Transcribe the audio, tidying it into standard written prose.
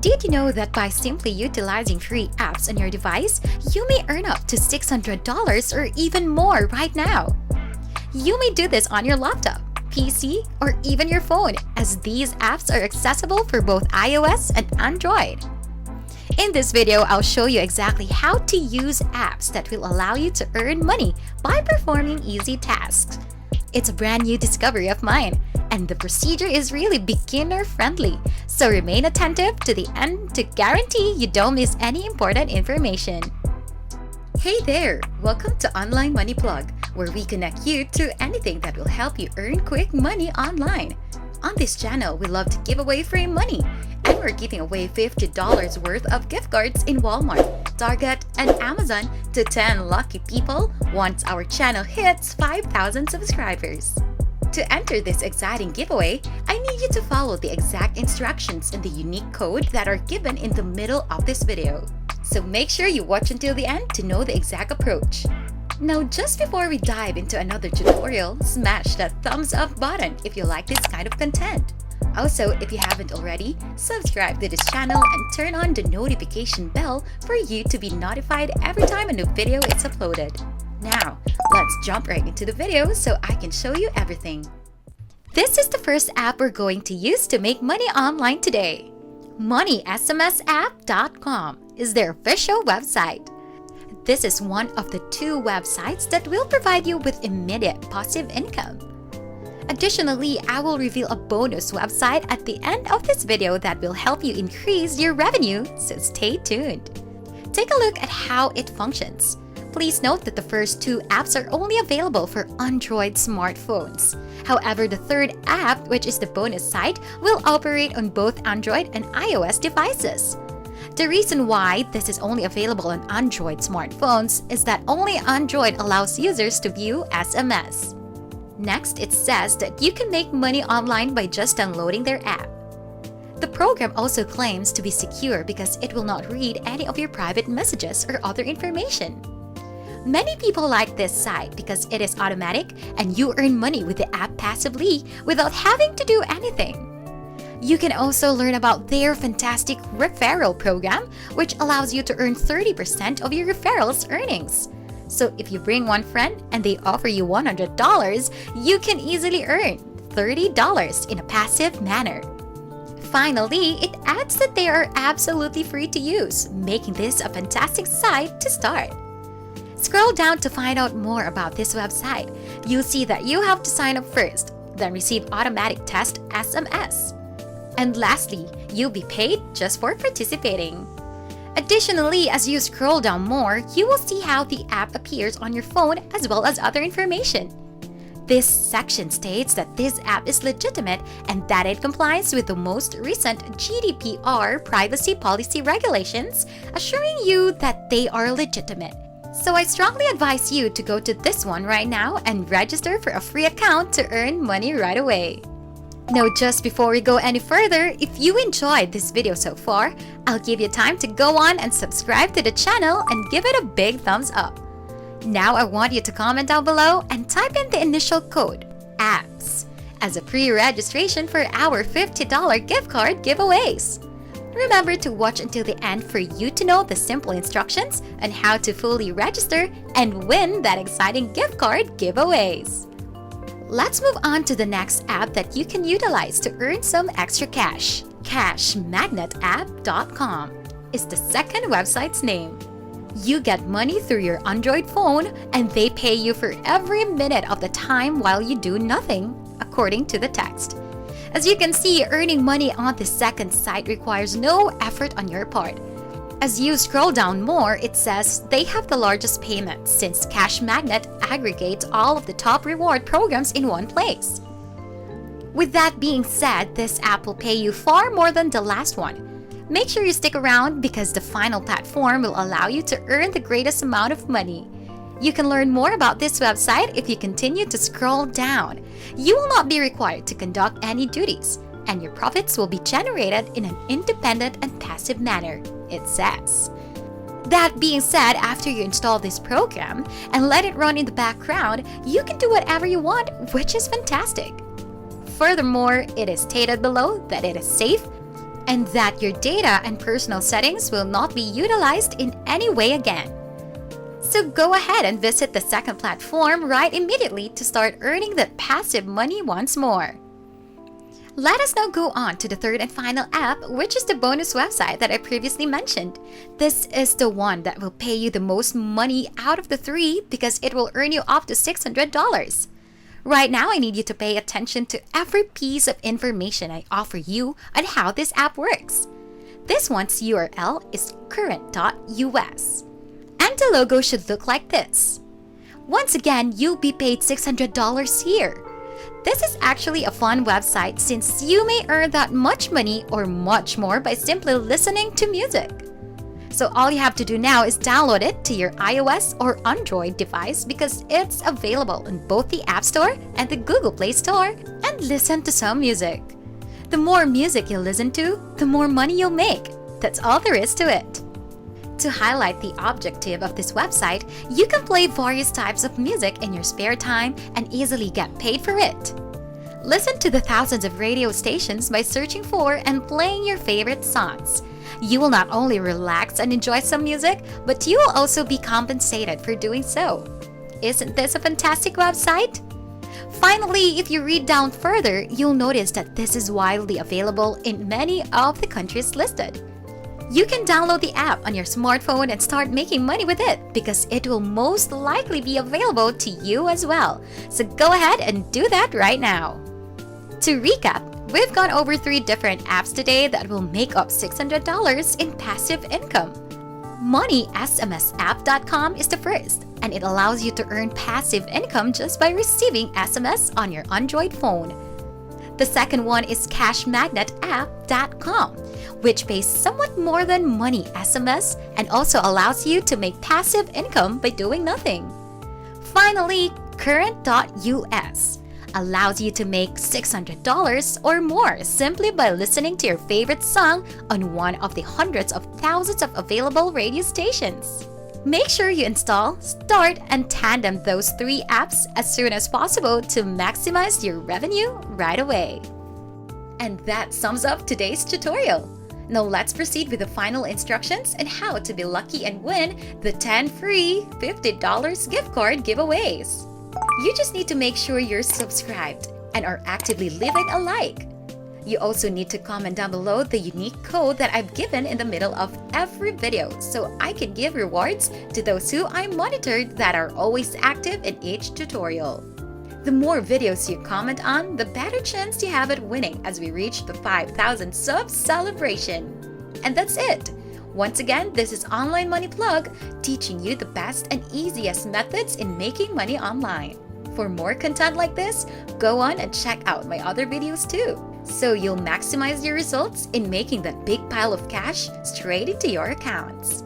Did you know that by simply utilizing free apps on your device, you may earn up to $600 or even more right now? You may do this on your laptop, PC, or even your phone, as these apps are accessible for both iOS and Android. In this video, I'll show you exactly how to use apps that will allow you to earn money by performing easy tasks. It's a brand new discovery of mine, and the procedure is really beginner-friendly, so remain attentive to the end to guarantee you don't miss any important information. Hey there! Welcome to Online Money Plug, where we connect you to anything that will help you earn quick money online. On this channel, we love to give away free money, and we're giving away $50 worth of gift cards in Walmart, Target, and Amazon to 10 lucky people once our channel hits 5,000 subscribers. To enter this exciting giveaway, I need you to follow the exact instructions and the unique code that are given in the middle of this video. So make sure you watch until the end to know the exact approach. Now, just before we dive into another tutorial, smash that thumbs up button if you like this kind of content. Also, if you haven't already, subscribe to this channel and turn on the notification bell for you to be notified every time a new video is uploaded. Now, let's jump right into the video so I can show you everything. This is the first app we're going to use to make money online today. SMSapp.com is their official website. This is one of the 2 websites that will provide you with immediate passive income. Additionally, I will reveal a bonus website at the end of this video that will help you increase your revenue, so stay tuned. Take a look at how it functions. Please note that the first 2 apps are only available for Android smartphones. However, the third app, which is the bonus site, will operate on both Android and iOS devices. The reason why this is only available on Android smartphones is that only Android allows users to view SMS. Next, it says that you can make money online by just downloading their app. The program also claims to be secure because it will not read any of your private messages or other information. Many people like this site because it is automatic and you earn money with the app passively without having to do anything. You can also learn about their fantastic referral program, which allows you to earn 30% of your referral's earnings. So if you bring one friend and they offer you $100, you can easily earn $30 in a passive manner. Finally, it adds that they are absolutely free to use, making this a fantastic site to start. Scroll down to find out more about this website. You'll see that you have to sign up first, then receive automatic test SMS. And lastly, you'll be paid just for participating. Additionally, as you scroll down more, you will see how the app appears on your phone as well as other information. This section states that this app is legitimate and that it complies with the most recent GDPR privacy policy regulations, assuring you that they are legitimate. So I strongly advise you to go to this one right now and register for a free account to earn money right away. Now, just before we go any further, if you enjoyed this video so far, I'll give you time to go on and subscribe to the channel and give it a big thumbs up. Now I want you to comment down below and type in the initial code, APPS, as a pre-registration for our $50 gift card giveaways. Remember to watch until the end for you to know the simple instructions on how to fully register and win that exciting gift card giveaways. Let's move on to the next app that you can utilize to earn some extra cash. CashMagnetApp.com is the second website's name. You get money through your Android phone and they pay you for every minute of the time while you do nothing, according to the text. As you can see, earning money on the second site requires no effort on your part. As you scroll down more, it says they have the largest payment since Cash Magnet aggregates all of the top reward programs in one place. With that being said, this app will pay you far more than the last one. Make sure you stick around because the final platform will allow you to earn the greatest amount of money. You can learn more about this website if you continue to scroll down. You will not be required to conduct any duties, and your profits will be generated in an independent and passive manner, it says. That being said, after you install this program and let it run in the background, you can do whatever you want, which is fantastic. Furthermore, it is stated below that it is safe, and that your data and personal settings will not be utilized in any way again. So go ahead and visit the second platform right immediately to start earning that passive money once more. Let us now go on to the third and final app, which is the bonus website that I previously mentioned. This is the one that will pay you the most money out of the three because it will earn you up to $600. Right now, I need you to pay attention to every piece of information I offer you on how this app works. This one's URL is current.us, and the logo should look like this. Once again, you'll be paid $600 here. This is actually a fun website since you may earn that much money or much more by simply listening to music. So all you have to do now is download it to your iOS or Android device because it's available in both the App Store and the Google Play Store, and listen to some music. The more music you listen to, the more money you'll make. That's all there is to it. To highlight the objective of this website, you can play various types of music in your spare time and easily get paid for it. Listen to the thousands of radio stations by searching for and playing your favorite songs. You will not only relax and enjoy some music, but you will also be compensated for doing so. Isn't this a fantastic website? Finally, if you read down further, you'll notice that this is widely available in many of the countries listed. You can download the app on your smartphone and start making money with it because it will most likely be available to you as well. So go ahead and do that right now. To recap, we've gone over 3 different apps today that will make up $600 in passive income. SMSApp.com is the first, and it allows you to earn passive income just by receiving SMS on your Android phone. The second one is CashMagnetApp.com, which pays somewhat more than money SMS and also allows you to make passive income by doing nothing. Finally, Current.us allows you to make $600 or more simply by listening to your favorite song on one of the hundreds of thousands of available radio stations. Make sure you install, start, and tandem those 3 apps as soon as possible to maximize your revenue right away. And that sums up today's tutorial. Now let's proceed with the final instructions on how to be lucky and win the 10 free $50 gift card giveaways. You just need to make sure you're subscribed and are actively leaving a like. You also need to comment down below the unique code that I've given in the middle of every video so I can give rewards to those who I monitored that are always active in each tutorial. The more videos you comment on, the better chance you have at winning as we reach the 5,000 subs celebration. And that's it! Once again, this is Online Money Plug, teaching you the best and easiest methods in making money online. For more content like this, go on and check out my other videos too, so you'll maximize your results in making that big pile of cash straight into your accounts.